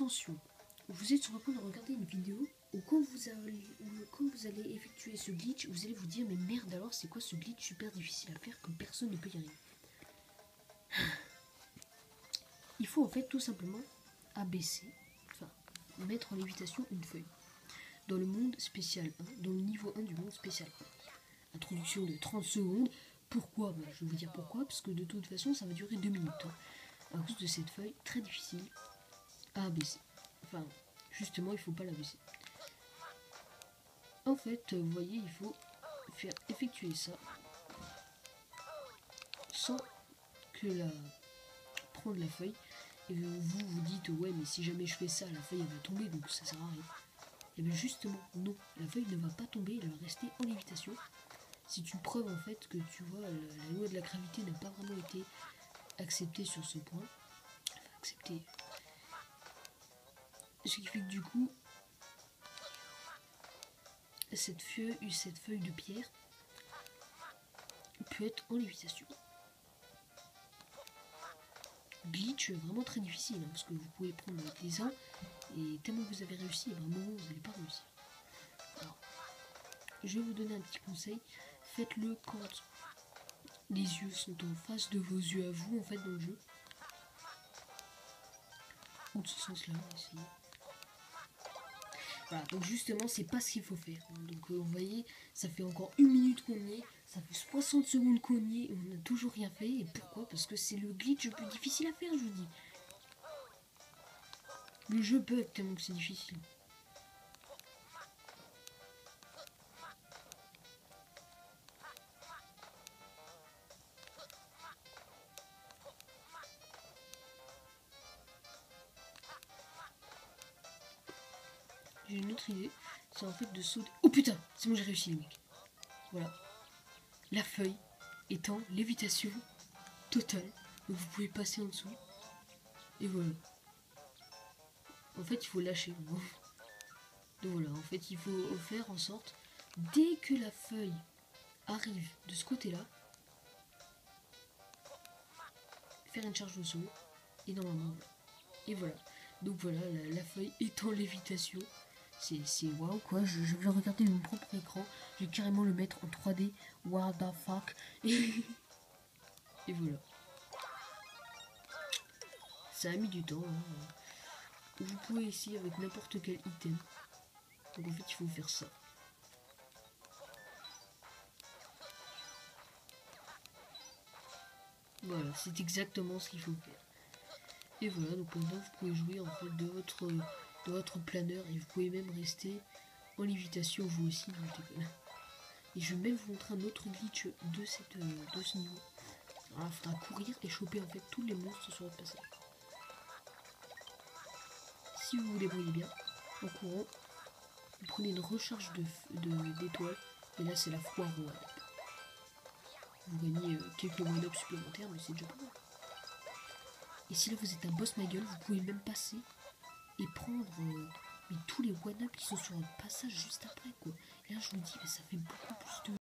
attention, vous êtes sur le point de regarder une vidéo où quand vous allez effectuer ce glitch, vous allez vous dire mais merde alors c'est quoi ce glitch super difficile à faire que personne ne peut y arriver. Il faut en fait tout simplement abaisser, enfin mettre en lévitation une feuille. Dans le monde spécial 1, dans le niveau 1 du monde spécial 1. Introduction de 30 secondes. Pourquoi ? Je vais vous dire pourquoi, parce que de toute façon ça va durer 2 minutes. À cause de cette feuille très difficile à abaisser. Enfin, justement, il faut pas l'abaisser. En fait, vous voyez, il faut faire effectuer ça sans que prendre la feuille. Et vous dites, ouais, mais si jamais je fais ça, la feuille elle va tomber, donc ça sert à rien. Et bien justement, non, la feuille ne va pas tomber, elle va rester en lévitation. C'est une preuve en fait que tu vois, la loi de la gravité n'a pas vraiment été acceptée sur ce point. Enfin, acceptée. Ce qui fait que du coup, cette feuille de pierre peut être en lévitation. Glitch vraiment très difficile, parce que vous pouvez prendre des uns, et tellement que vous avez réussi, et ben, à un moment vous n'allez pas réussir. Alors, je vais vous donner un petit conseil, faites-le quand les yeux sont en face de vos yeux à vous, en fait, dans le jeu. Ou de ce sens-là, essayez. Voilà, donc justement, c'est pas ce qu'il faut faire. Donc vous voyez, ça fait encore 1 minute qu'on y est, ça fait 60 secondes qu'on y est, et on n'a toujours rien fait. Et pourquoi ? Parce que c'est le glitch le plus difficile à faire, je vous dis. Le jeu bug tellement que c'est difficile. J'ai une autre idée, c'est en fait de sauter. Oh putain, c'est bon, j'ai réussi les mecs. Voilà. La feuille est en lévitation totale. Donc vous pouvez passer en dessous. Et voilà. En fait, il faut lâcher. Donc voilà, en fait, il faut faire en sorte, dès que la feuille arrive de ce côté-là, faire une charge au sol. Et normalement, voilà. Et voilà. Donc voilà, la feuille est en lévitation. C'est waouh quoi, je vais regarder mon propre écran, je vais carrément le mettre en 3D, what the fuck, et voilà. Ça a mis du temps, hein. Vous pouvez essayer avec n'importe quel item, donc en fait il faut faire ça. Voilà, c'est exactement ce qu'il faut faire. Et voilà, donc maintenant vous pouvez jouer en fait de votre planeur, et vous pouvez même rester en lévitation vous aussi, et je vais même vous montrer un autre glitch de ce niveau. Alors il faudra courir et choper en fait tous les monstres sur votre passage. Si vous vous débrouillez bien, en courant, vous prenez une recharge d'étoiles, et là c'est la foire au one-up. Vous gagnez quelques one-up supplémentaires, mais c'est déjà pas mal. Et si là vous êtes un boss ma gueule, vous pouvez même passer et prendre mais tous les one-up qui sont sur votre passage juste après quoi. Et là je vous dis, mais ça fait beaucoup plus de